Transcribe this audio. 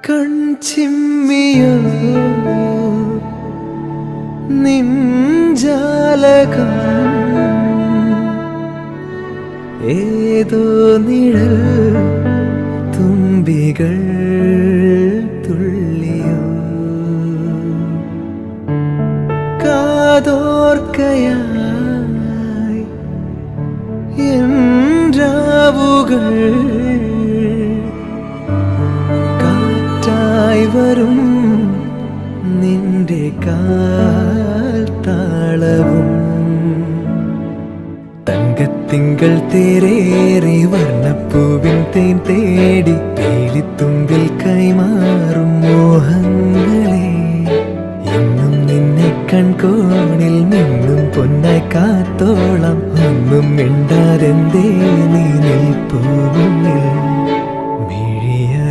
കൺചിമ്മിയോ നിൻജാലകം ഏതോ നിഴൽ തുമ്പികൾ തുള്ളിയോ കാതോർക്കയായി എൻ രാവുകൾ കാറ്റായി വരും നിന്റെ കാൽ താളവും തങ്കത്തിങ്കൾ തേരേറി വർണ്ണപ്പൂവിൻ തേൻ തേടി പേലിത്തുമ്പിൽ കൈമാറും മോഹങ്ങളെ എന്നും നിന്നെ കൺകോണിൽ നിന്നും പൊന്നായി കാത്തോളം ഒന്നും മിണ്ടാതെന്തേ നീ നിൽപ്പൂ മുന്നിൽ.